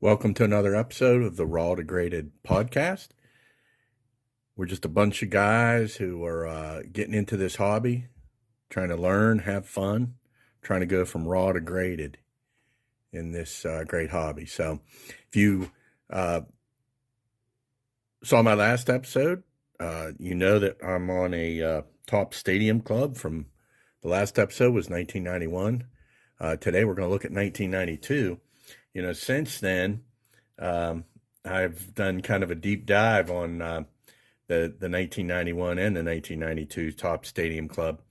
Welcome to another episode of the Raw Degraded podcast. We're just a bunch of guys who are getting into this hobby, trying to learn, have fun, trying to go from raw to graded in this great hobby. So if you saw my last episode, you know that I'm on a top stadium club. From the last episode was 1991. Today we're going to look at 1992. Since then, I've done kind of a deep dive on the 1991 and the 1992 Top Stadium Club.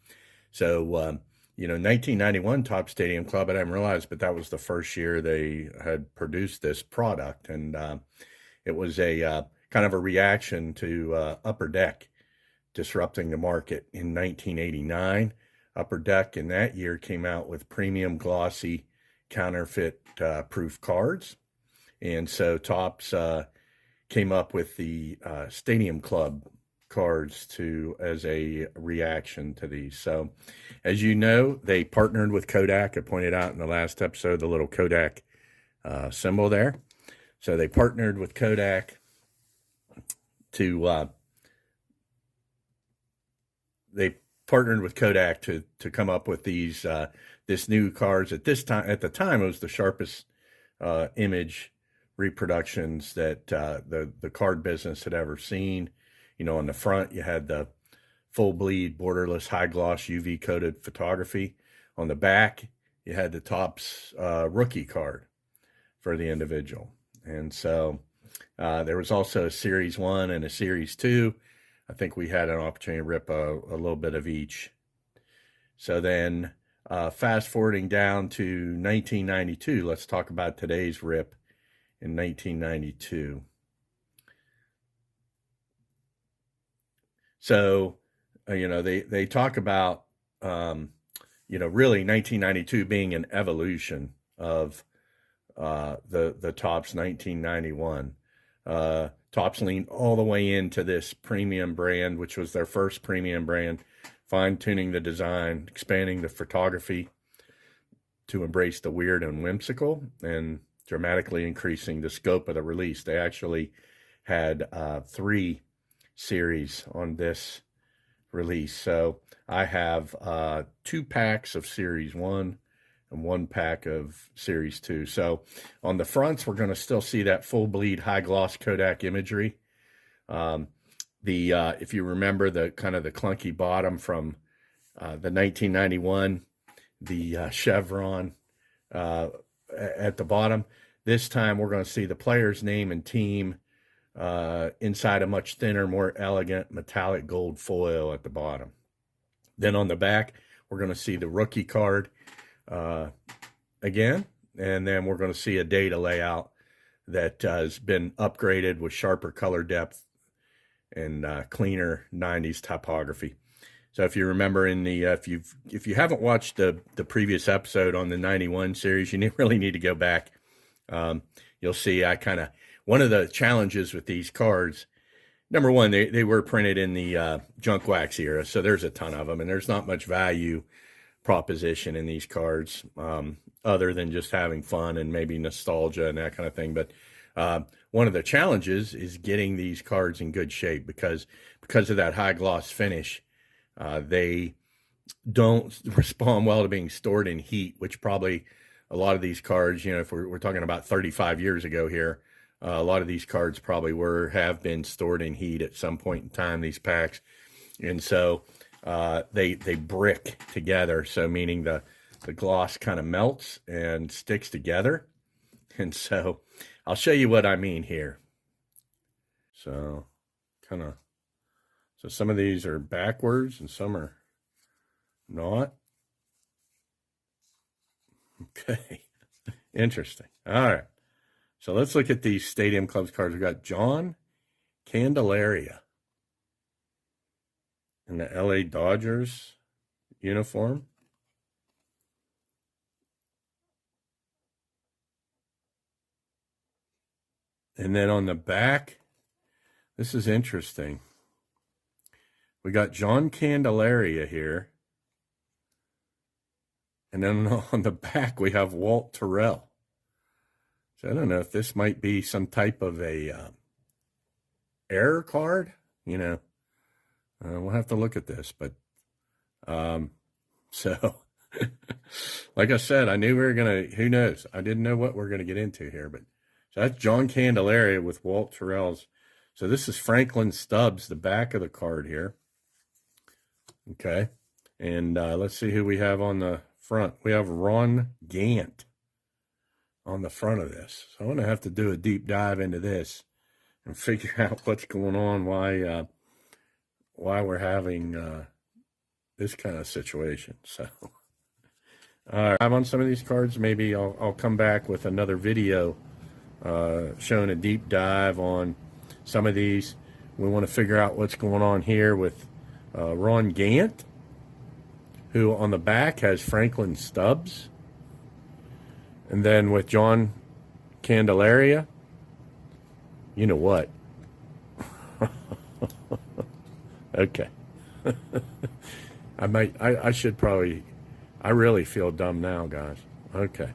So, 1991 Top Stadium Club, I didn't realize, but that was the first year they had produced this product. And it was a kind of a reaction to Upper Deck disrupting the market in 1989. Upper Deck in that year came out with premium glossy counterfeit proof cards. And so Topps came up with the Stadium Club cards as a reaction to these. So as you know, they partnered with Kodak. I pointed out in the last episode the little Kodak symbol there. So they partnered with Kodak to come up with these this new cards. At the time it was the sharpest image reproductions that the card business had ever seen. On the front you had the full bleed borderless high gloss UV coated photography. On the back you had the Topps rookie card for the individual. And so there was also a series 1 and a series 2. I think we had an opportunity to rip a little bit of each. So then fast forwarding down to 1992, let's talk about today's rip in 1992. So, they talk about, really 1992 being an evolution of the Topps 1991. Topps leaned all the way into this premium brand, which was their first premium brand, fine-tuning the design, expanding the photography to embrace the weird and whimsical, and dramatically increasing the scope of the release. They actually had 3 series on this release. So I have 2 packs of series 1 and 1 pack of series 2. So on the fronts, we're going to still see that full bleed high gloss Kodak imagery. If you remember the kind of the clunky bottom from the 1991, the chevron at the bottom. This time we're going to see the player's name and team inside a much thinner, more elegant metallic gold foil at the bottom. Then on the back, we're going to see the rookie card again, and then we're going to see a data layout that has been upgraded with sharper color depth and cleaner 90s typography. So if you remember if you haven't watched the previous episode on the 91 series, you really need to go back. You'll see one of the challenges with these cards, number one, they were printed in the junk wax era, so there's a ton of them, and there's not much value proposition in these cards other than just having fun and maybe nostalgia and that kind of thing. But one of the challenges is getting these cards in good shape because of that high gloss finish. They don't respond well to being stored in heat, which probably a lot of these cards, if we're talking about 35 years ago here, a lot of these cards probably have been stored in heat at some point in time, these packs. And so they brick together. So meaning the gloss kind of melts and sticks together. And so I'll show you what I mean here. So some of these are backwards and some are not. Okay, interesting. All right, so let's look at these Stadium Clubs cards. We've got John Candelaria in the LA Dodgers uniform. And then on the back, this is interesting. We got John Candelaria here. And then on the back, we have Walt Terrell. So I don't know if this might be some type of a error card, you know. We'll have to look at this, but so like I said, I knew we were gonna, who knows, I didn't know what we're gonna get into here, but so that's John Candelaria with Walt Terrell's. So this is Franklin Stubbs, the back of the card here. Okay, and let's see who we have on the front. We have Ron Gant on the front of this. So I'm gonna have to do a deep dive into this and figure out what's going on, why we're having this kind of situation. So I'm on some of these cards. Maybe I'll come back with another video showing a deep dive on some of these. We want to figure out what's going on here with Ron Gant, who on the back has Franklin Stubbs, and then with John Candelaria, you know what? Okay. I should probably, I really feel dumb now, guys. Okay.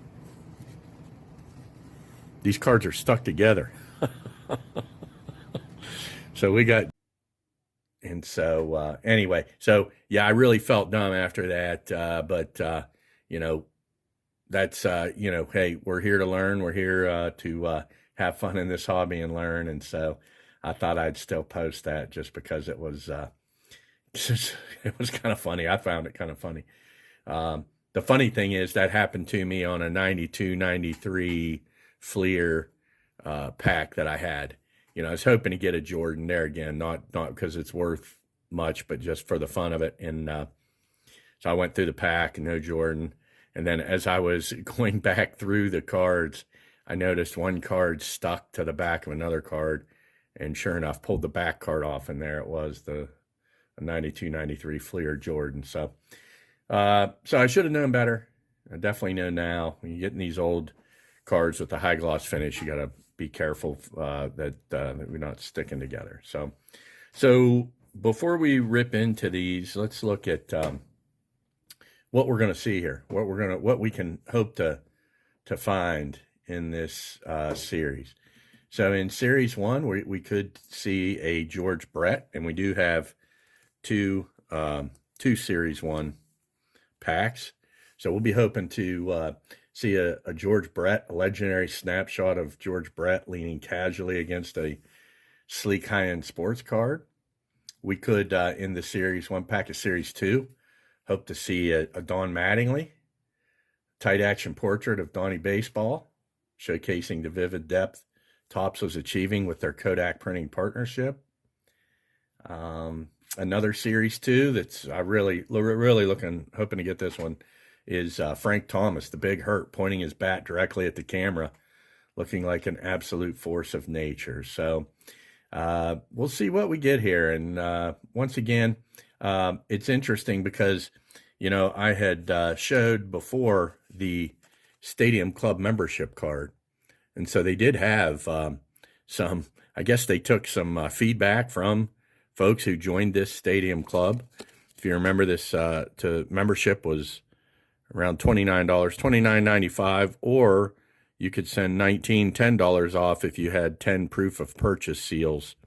These cards are stuck together. So we got, and so anyway, so yeah, I really felt dumb after that. But you know, that's, you know, hey, we're here to learn. We're here to have fun in this hobby and learn. And so I thought I'd still post that just because it was kind of funny. I found it kind of funny. The funny thing is that happened to me on a 92, 93 Fleer pack that I had. You know, I was hoping to get a Jordan there again, not because it's worth much, but just for the fun of it. And so I went through the pack and no Jordan. And then as I was going back through the cards, I noticed one card stuck to the back of another card. And sure enough, pulled the back card off, and there it was, the 92, 93 Fleer Jordan. So so I should have known better. I definitely know now. When you get in these old cards with the high gloss finish, you got to be careful that we're not sticking together. So before we rip into these, let's look at what we're going to see here. What we can hope to find in this series. So in series one, we could see a George Brett, and we do have two series one packs. So we'll be hoping to see a George Brett, a legendary snapshot of George Brett leaning casually against a sleek high-end sports card. We could, in the series one pack of series two, hope to see a Don Mattingly tight action portrait of Donnie Baseball, showcasing the vivid depth Topps was achieving with their Kodak printing partnership. Another series two that's I really hoping to get this one is Frank Thomas, the Big Hurt, pointing his bat directly at the camera, looking like an absolute force of nature. So we'll see what we get here. And once again, it's interesting because, you know, I had showed before the Stadium Club membership card. And so they did have some, I guess they took some feedback from folks who joined this Stadium Club. If you remember, this membership was around $29, $29.95, or you could send $10 off if you had 10 proof of purchase seals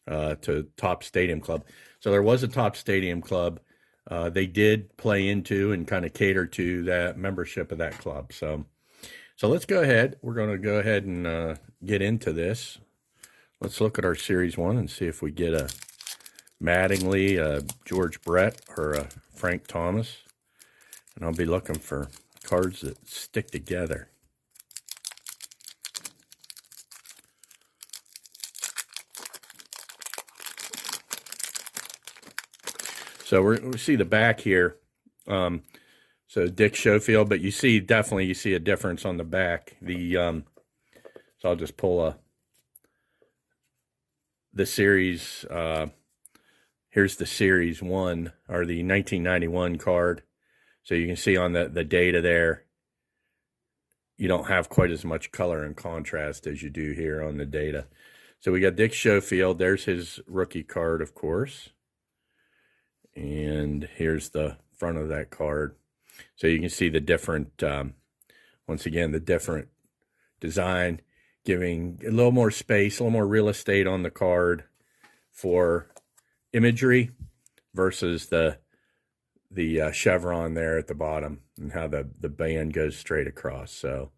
to Topps Stadium Club. So there was a Topps Stadium Club. They did play into and kind of cater to that membership of that club. So let's go ahead. We're going to go ahead and get into this. Let's look at our series one and see if we get a Mattingly, a George Brett, or a Frank Thomas. And I'll be looking for cards that stick together. So we see the back here. So Dick Schofield, but you see a difference on the back. So I'll just pull the series. Here's the series one, or the 1991 card. So you can see on the data there, you don't have quite as much color and contrast as you do here on the data. So we got Dick Schofield. There's his rookie card, of course. And here's the front of that card. So you can see the different, once again, the different design. giving a little more space, a little more real estate on the card for imagery versus the chevron there at the bottom, and how the band goes straight across. So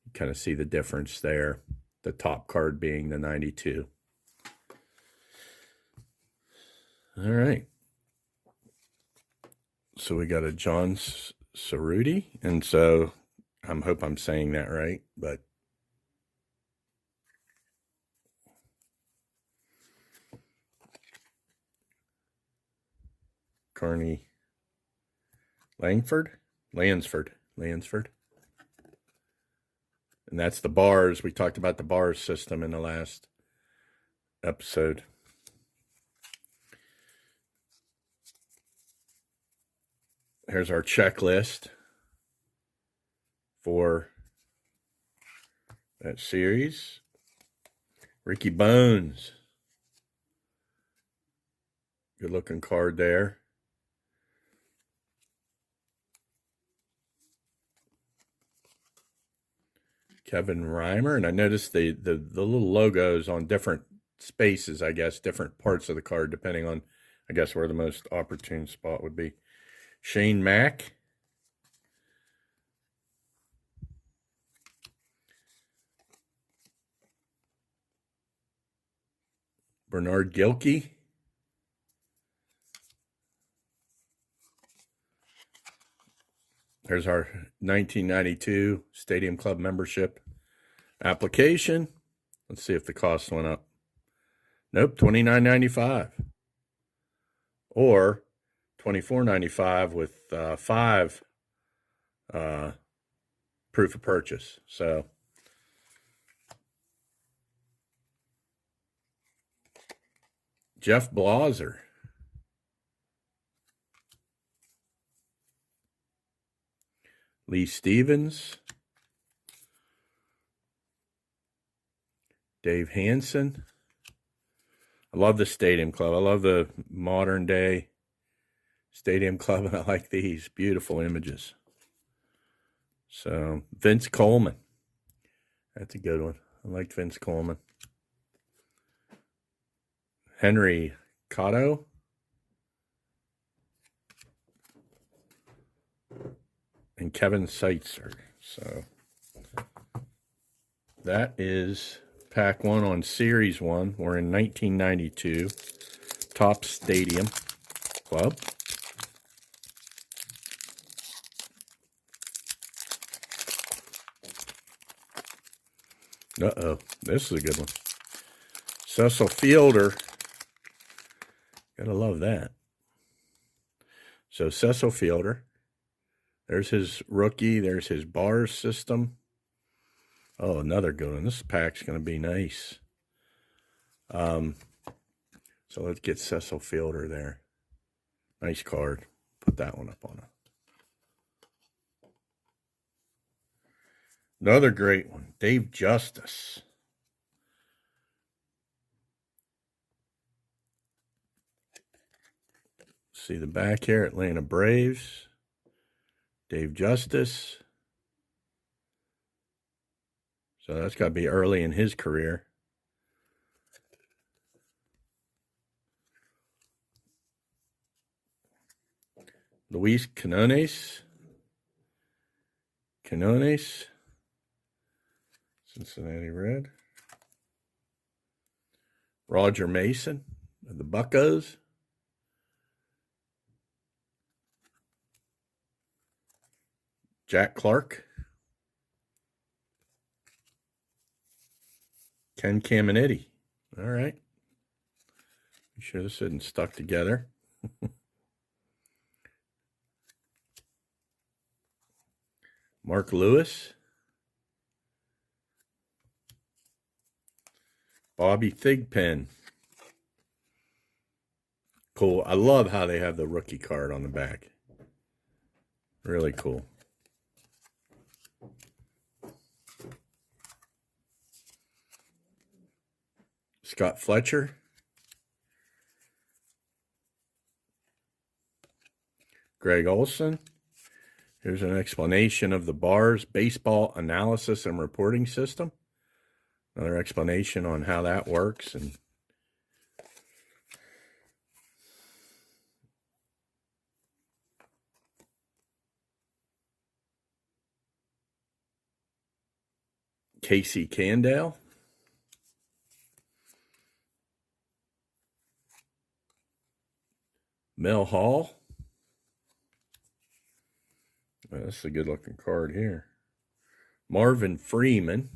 you kind of see the difference there, the top card being the 92. All right. So we got a John Cerruti, and so I hope I'm saying that right, but Carney Lansford. And that's the bars. We talked about the bars system in the last episode. Here's our checklist for that series. Ricky Bones. Good looking card there. Kevin Reimer, and I noticed the little logos on different spaces, I guess, different parts of the card, depending on, I guess, where the most opportune spot would be. Shane Mack. Bernard Gilkey. There's our 1992 Stadium Club membership application. Let's see if the cost went up. Nope, $29.95 or $24.95 with 5 proof of purchase. So Jeff Blauser. Lee Stevens. Dave Hansen. I love the Stadium Club. I love the modern day Stadium Club, and I like these beautiful images. So Vince Coleman. That's a good one. I liked Vince Coleman. Henry Cotto. And Kevin Seitzer. So that is pack 1 on series 1. We're in 1992 Topps Stadium Club. Uh-oh, this is a good one. Cecil Fielder. Gotta love that. So Cecil Fielder. There's his rookie. There's his bars system. Oh, another good one. This pack's going to be nice. So let's get Cecil Fielder there. Nice card. Put that one up on it. Another great one. Dave Justice. See the back here, Atlanta Braves. Dave Justice. So that's got to be early in his career. Luis Quinones. Cincinnati Red. Roger Mason of the Buccos. Jack Clark. Ken Caminiti. All right. Be sure this isn't stuck together. Mark Lewis. Bobby Thigpen. Cool. I love how they have the rookie card on the back. Really cool. Scott Fletcher. Greg Olson. Here's an explanation of the bars baseball analysis and reporting system. Another explanation on how that works. And Casey Candale. Mel Hall. Well, that's a good looking card here. Marvin Freeman.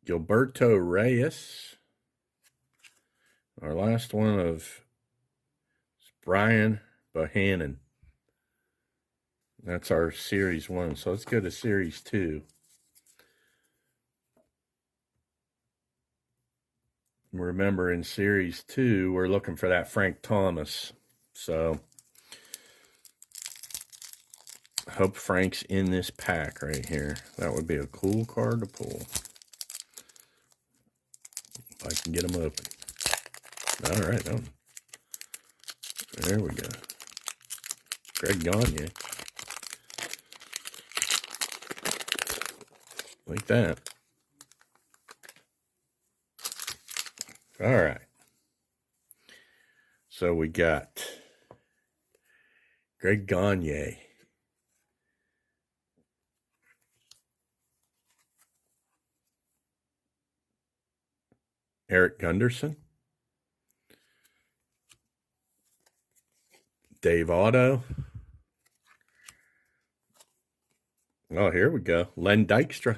Gilberto Reyes. Our last one of Brian Bohannon. That's our Series 1. So let's go to Series 2. Remember, in Series 2, we're looking for that Frank Thomas. So I hope Frank's in this pack right here. That would be a cool card to pull. If I can get them open. All right. There we go. Greg Gagne. Like that. All right. So we got Greg Gagne. Eric Gunderson. Dave Otto. Oh, here we go. Len Dykstra.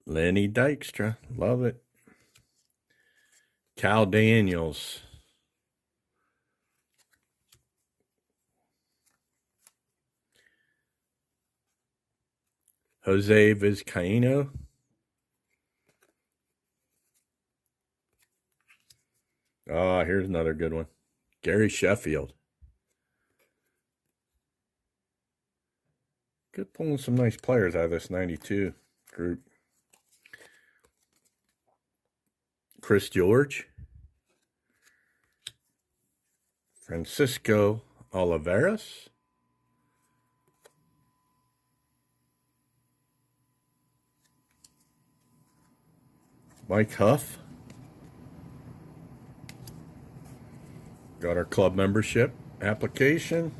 Lenny Dykstra. Love it. Cal Daniels. Jose Vizcaino. Oh, here's another good one. Gary Sheffield. Good, pulling some nice players out of this 92 group. Chris George. Francisco Oliveras. Mike Huff. Got our club membership application.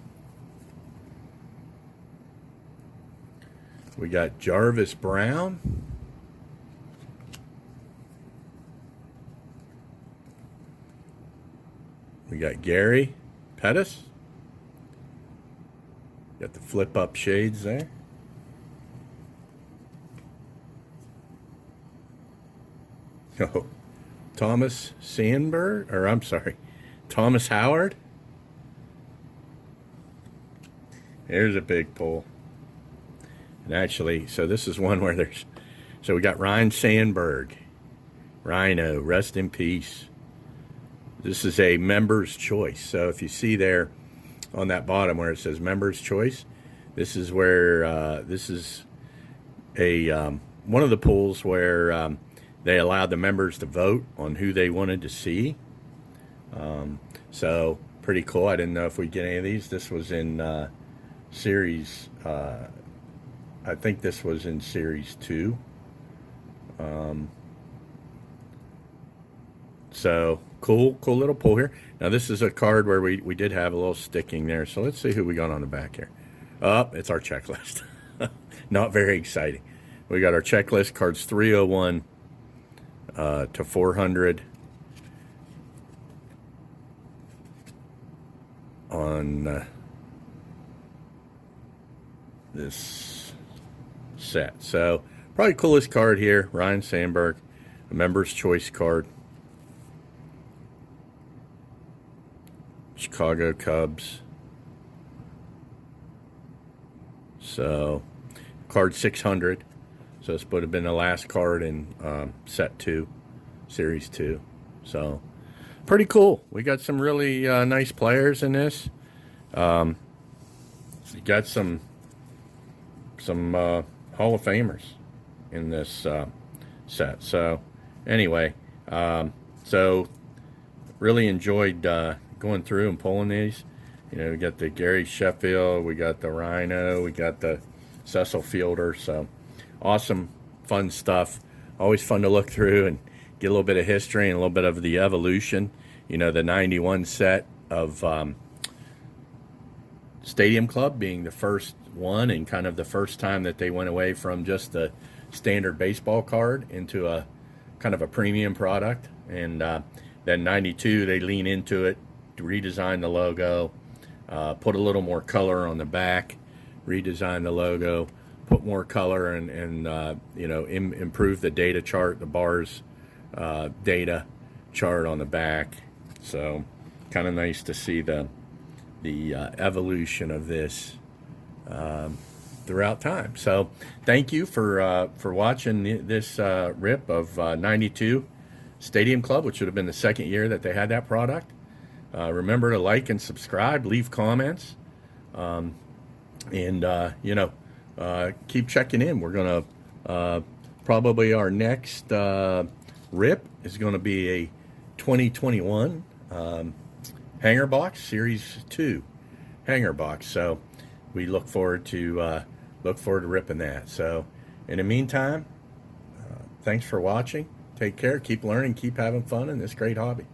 We got Jarvis Brown. We got Gary Pettis. Got the flip up shades there. Oh, Thomas Sandberg, or I'm sorry, Thomas Howard. Here's a big pull. And actually, so this is one where there's, so we got Ryan Sandberg. Rhino, rest in peace. This is a member's choice. So if you see there on that bottom where it says member's choice, this is where, this is a, one of the pools where they allowed the members to vote on who they wanted to see. So pretty cool. I didn't know if we'd get any of these. This was in series, I think this was in Series 2. So cool little pull here. Now this is a card where we did have a little sticking there. So let's see who we got on the back here. It's our checklist. Not very exciting. We got our checklist, cards 301 to 400 on this set. So probably coolest card here, Ryan Sandberg, a member's choice card. Chicago Cubs. So card 600. So this would have been the last card in set 2, Series 2. So pretty cool. We got some really nice players in this. You got some Hall of Famers in this set. So anyway, so really enjoyed going through and pulling these. You know, we got the Gary Sheffield, we got the Rhino, we got the Cecil Fielder. So awesome, fun stuff. Always fun to look through and get a little bit of history and a little bit of the evolution. You know, the 91 set of Stadium Club being the first one, and kind of the first time that they went away from just the standard baseball card into a kind of a premium product. And then 92, they lean into it, redesign the logo, put a little more color on the back, redesign the logo, put more color, and you know, improve the data chart, the bars data chart on the back. So kind of nice to see the evolution of this throughout time. So thank you for watching this rip of 92 Stadium Club, which would have been the second year that they had that product. Remember to like and subscribe, leave comments, and you know, keep checking in. We're gonna probably our next rip is going to be a 2021 hanger box, series 2 hanger box. So we look forward to ripping that. So in the meantime, thanks for watching. Take care, keep learning, keep having fun in this great hobby.